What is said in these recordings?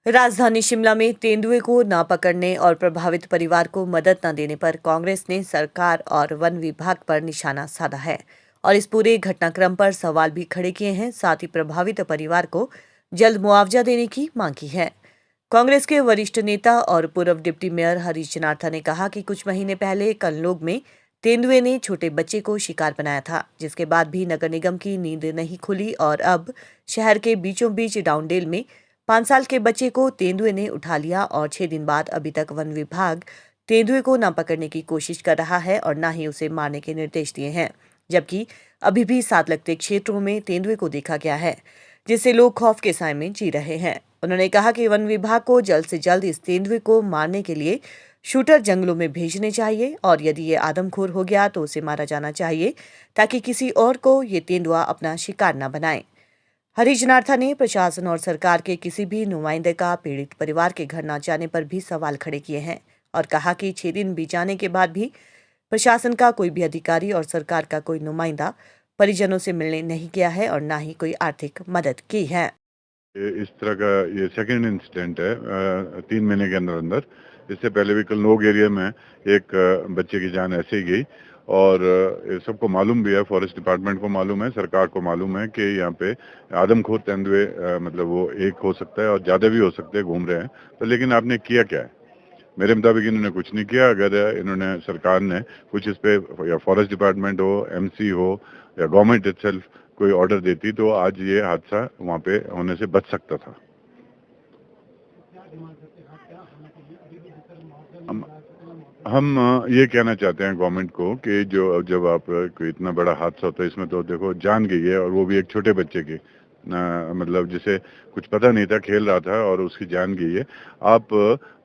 राजधानी शिमला में तेंदुए को न पकड़ने और प्रभावित परिवार को मदद न देने पर कांग्रेस ने सरकार और वन विभाग पर निशाना साधा है और इस पूरे घटनाक्रम पर सवाल भी खड़े किए हैं। साथ ही प्रभावित परिवार को जल्द मुआवजा देने की मांग की है। कांग्रेस के वरिष्ठ नेता और पूर्व डिप्टी मेयर हरीश जनार्था ने कहा कि कुछ महीने पहले कल्लोग में तेंदुए ने छोटे बच्चे को शिकार बनाया था, जिसके बाद भी नगर निगम की नींद नहीं खुली और अब शहर के बीचों बीच डाउनडेल में 5 साल के बच्चे को तेंदुए ने उठा लिया और 6 दिन बाद अभी तक वन विभाग तेंदुए को न पकड़ने की कोशिश कर रहा है और न ही उसे मारने के निर्देश दिए हैं, जबकि अभी भी साथ लगते क्षेत्रों में तेंदुए को देखा गया है, जिससे लोग खौफ के साए में जी रहे हैं। उन्होंने कहा कि वन विभाग को जल्द से जल्द इस तेंदुए को मारने के लिए शूटर जंगलों में भेजने चाहिए और यदि ये आदमखोर हो गया तो उसे मारा जाना चाहिए, ताकि किसी और को ये तेंदुआ अपना शिकार न बनाए। हरीश जनार्था ने प्रशासन और सरकार के किसी भी नुमाइंदे का पीड़ित परिवार के घर न जाने पर भी सवाल खड़े किए हैं और कहा कि 6 दिन बीत जाने के बाद भी प्रशासन का कोई भी अधिकारी और सरकार का कोई नुमाइंदा परिजनों से मिलने नहीं गया है और न ही कोई आर्थिक मदद की है। इस तरह का ये सेकंड इंसिडेंट है 3 महीने के अंदर अंदर। इससे पहले भी कलनोग एरिया में एक बच्चे की जान ऐसे ही गई और सबको मालूम भी है, फॉरेस्ट डिपार्टमेंट को मालूम है, सरकार को मालूम है कि यहाँ पे आदमखोर तेंदुए मतलब वो एक हो सकता है और ज़्यादा भी हो सकते हैं, घूम रहे हैं। तो लेकिन आपने किया क्या है? मेरे मुताबिक इन्होंने कुछ नहीं किया। अगर इन्होंने सरकार ने कुछ इस पे या फॉरेस्ट डिपार्टमेंट हो, एमसी हो या गवर्नमेंट इटसेल्फ कोई ऑर्डर देती तो आज ये हादसा वहाँ पे होने से बच सकता था। हम हम ये कहना चाहते हैं गवर्नमेंट को कि जो जब आप कोई इतना बड़ा हादसा होता है, इसमें तो देखो जान गई है और वो भी एक छोटे बच्चे की मतलब जिसे कुछ पता नहीं था, खेल रहा था और उसकी जान गई है। आप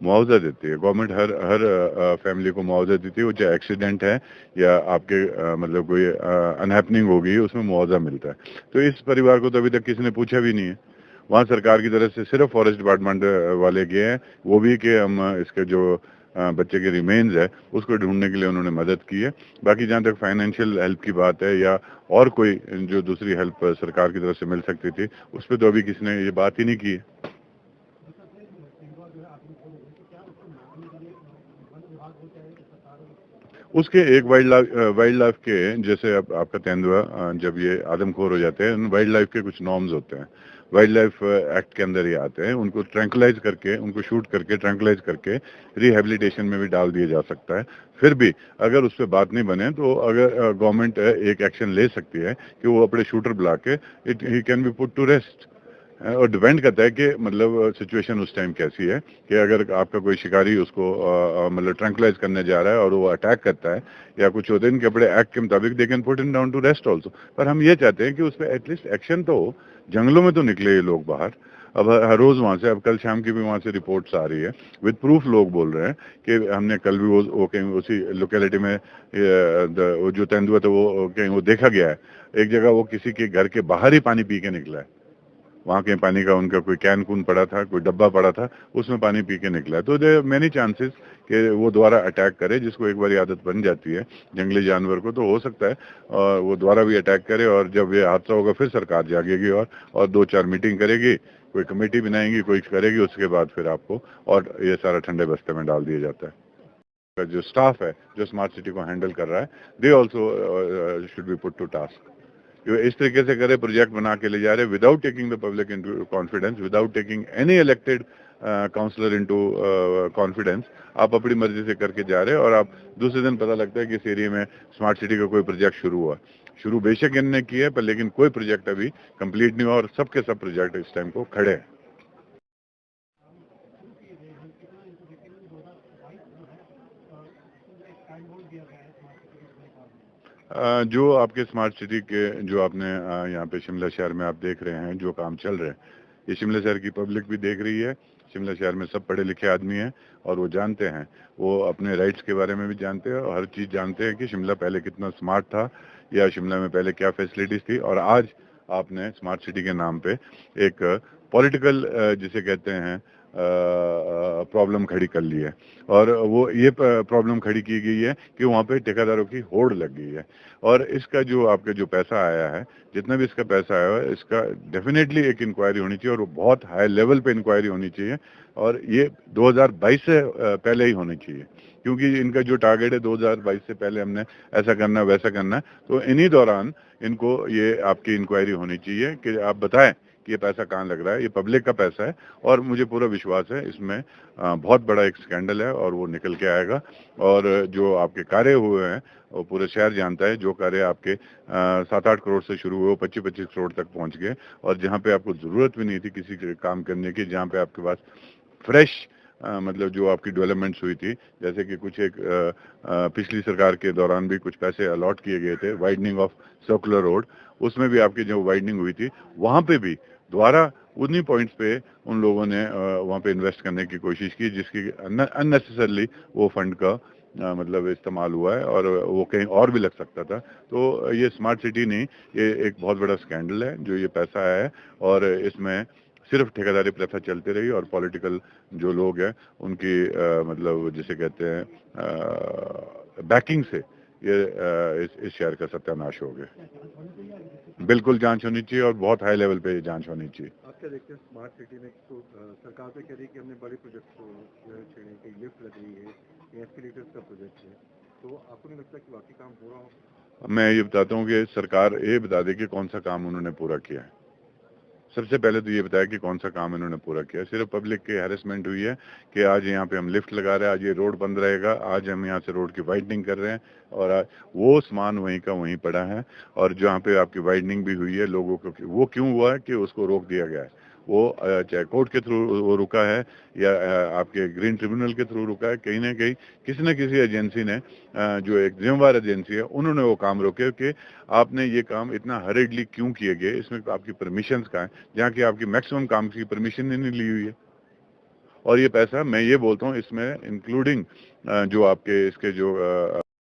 मुआवजा देती है गवर्नमेंट, हर हर फैमिली को मुआवजा देती है, वो चाहे एक्सीडेंट है या आपके मतलब कोई अनहैपनिंग हो गई, उसमें मुआवजा मिलता है। तो इस परिवार को तो अभी तक किसी ने पूछा भी नहीं है। वहाँ सरकार की तरफ से सिर्फ फॉरेस्ट डिपार्टमेंट वाले गए हैं, वो भी कि हम इसके जो बच्चे के रिमेन्स है उसको ढूंढने के लिए उन्होंने मदद की है। बाकी जहाँ तक फाइनेंशियल हेल्प की बात है या और कोई जो दूसरी हेल्प सरकार की तरफ से मिल सकती थी, उस पर तो अभी किसी ने ये बात ही नहीं की है। उसके एक वाइल्ड लाइफ के जैसे अब आपका तेंदुआ जब ये आदमखोर हो जाते हैं, वाइल्ड लाइफ के कुछ नॉर्म्स होते हैं, वाइल्ड लाइफ एक्ट के अंदर ये आते हैं। उनको ट्रैंकुलाइज करके, उनको शूट करके ट्रैंकुलाइज करके रिहेबिलिटेशन में भी डाल दिया जा सकता है। फिर भी अगर उस पर बात नहीं बने तो अगर गवर्नमेंट एक एक्शन ले सकती है कि वो अपने शूटर बुला के ही can be put to rest. और डिपेंड करता है कि मतलब सिचुएशन उस टाइम कैसी है, कि अगर आपका कोई शिकारी उसको मतलब ट्रैंकुलाइज करने जा रहा है और वो अटैक करता है या कुछ होते हैं, इनके बड़े एक्ट के मुताबिक they can put in down to rest also. पर हम ये चाहते हैं कि उस पर एटलीस्ट एक्शन तो हो। जंगलों में तो निकले ये लोग बाहर, अब हर रोज वहां से, अब कल शाम की भी वहां से रिपोर्ट्स आ रही है विद प्रूफ, लोग बोल रहे हैं कि हमने कल भी वो कहीं उसी लोकेलिटी में वो जो तेंदुआ था वो कहीं वो देखा गया है। एक जगह वो किसी के घर के बाहर ही पानी पी के निकला है, वहाँ के पानी का उनका कोई कैन कून पड़ा था, कोई डब्बा पड़ा था, उसमें पानी पी के निकला। तो देयर मेनी चांसेस कि वो दोबारा अटैक करे, जिसको एक बार आदत बन जाती है जंगली जानवर को, तो हो सकता है और वो दोबारा भी अटैक करे। और जब ये हादसा होगा फिर सरकार जागेगी और 2-4 मीटिंग करेगी, कोई कमेटी बनाएंगी, कोई करेगी, उसके बाद फिर आपको और ये सारा ठंडे बस्ते में डाल दिया जाता है। जो स्टाफ है जो स्मार्ट सिटी को हैंडल कर रहा है, they also should be put to task. इस तरीके से करे, प्रोजेक्ट बना के ले जा रहे without taking the public into confidence, without taking any elected councillor into confidence. आप अपनी मर्जी से करके जा रहे हैं और आप दूसरे दिन पता लगता है कि इस एरिया में स्मार्ट सिटी का कोई प्रोजेक्ट शुरू हुआ। शुरू बेशक इनने किया है, पर लेकिन कोई प्रोजेक्ट अभी कंप्लीट नहीं हुआ और सबके सब प्रोजेक्ट इस टाइम को खड़े हैं। जो आपके स्मार्ट सिटी के जो आपने यहाँ पे शिमला शहर में आप देख रहे हैं जो काम चल रहे हैं, ये शिमला शहर की पब्लिक भी देख रही है। शिमला शहर में सब पढ़े लिखे आदमी हैं और वो जानते हैं, वो अपने राइट्स के बारे में भी जानते हैं और हर चीज़ जानते हैं कि शिमला पहले कितना स्मार्ट था या शिमला में पहले क्या फैसिलिटीज़ थी। और आज आपने स्मार्ट सिटी के नाम पे एक पॉलिटिकल जिसे कहते हैं प्रॉब्लम खड़ी कर ली है। और वो ये प्रॉब्लम खड़ी की गई है कि वहाँ पे ठेकेदारों की होड़ लग गई है। और इसका जो आपका जो पैसा आया है, जितना भी इसका पैसा आया है, इसका डेफिनेटली एक इंक्वायरी होनी चाहिए, और वो बहुत हाई लेवल पे इंक्वायरी होनी चाहिए। और ये 2022 से पहले ही होनी चाहिए, क्योंकि इनका जो टारगेट है 2022 से पहले हमने ऐसा करना वैसा करना, तो इन्हीं दौरान इनको ये आपकी इंक्वायरी होनी चाहिए कि आप बताएं कि ये पैसा कहाँ लग रहा है। ये पब्लिक का पैसा है, और मुझे पूरा विश्वास है इसमें बहुत बड़ा एक स्कैंडल है और वो निकल के आएगा। और जो आपके कार्य हुए हैं वो पूरे शहर जानता है। जो कार्य आपके 7-8 करोड़ से शुरू हुए, वो 25-25 करोड़ तक पहुंच गए, और जहाँ पे आपको जरूरत भी नहीं थी किसी के काम करने की, जहाँ पे आपके पास फ्रेश मतलब जो आपकी डेवलपमेंट्स हुई थी, जैसे कि कुछ एक पिछली सरकार के दौरान भी कुछ पैसे अलॉट किए गए थे, वाइडनिंग ऑफ सर्कुलर रोड, उसमें भी आपकी जो वाइडनिंग हुई थी, वहाँ पे भी दोबारा उन्हीं पॉइंट्स पे उन लोगों ने वहाँ पे इन्वेस्ट करने की कोशिश की, जिसकी अननेसेसरली वो फंड का मतलब इस्तेमाल हुआ है, और वो कहीं और भी लग सकता था। तो ये स्मार्ट सिटी नहीं, ये एक बहुत बड़ा स्कैंडल है जो ये पैसा आया है, और इसमें सिर्फ ठेकेदारी प्रथा चलती रही, और पॉलिटिकल जो लोग हैं उनकी मतलब जिसे कहते हैं बैकिंग से ये इस शहर का सत्यानाश हो गया। बिल्कुल जांच होनी चाहिए, और बहुत हाई लेवल पे जांच होनी चाहिए। आप क्या देखते हैं स्मार्ट सिटी में? तो सरकार तो कह रही है कि हमने बड़े प्रोजेक्ट को छेड़ने की, लिफ्ट लग रही है, एस्केलेटर्स का प्रोजेक्ट है, तो आपको नहीं लगता कि वाकई काम पूरा हो? मैं ये बताता हूँ कि सरकार ये बता दे कि कौन सा काम उन्होंने पूरा किया है। सबसे पहले तो ये बताया कि कौन सा काम इन्होंने पूरा किया। सिर्फ पब्लिक की हैरेसमेंट हुई है कि आज यहाँ पे हम लिफ्ट लगा रहे हैं, आज ये रोड बंद रहेगा, आज हम यहाँ से रोड की वाइडनिंग कर रहे हैं, और आज वो सामान वहीं का वहीं पड़ा है। और जहाँ पे आपकी वाइडनिंग भी हुई है, लोगों को वो क्यों हुआ है कि उसको रोक दिया गया है। वो चाहे कोर्ट के थ्रू वो रुका है, या आपके ग्रीन ट्रिब्यूनल के थ्रू रुका है, कहीं ना कहीं किसी न किसी एजेंसी ने, जो एक जिम्मेवार एजेंसी है, उन्होंने वो काम रोके कि आपने ये काम इतना हरेडली क्यों किए गए, इसमें आपकी परमिशन कहाँ है, जहाँ की आपकी मैक्सिमम काम की परमिशन ही नहीं ली हुई है। और ये पैसा मैं ये बोलता हूँ इसमें इंक्लूडिंग जो आपके इसके जो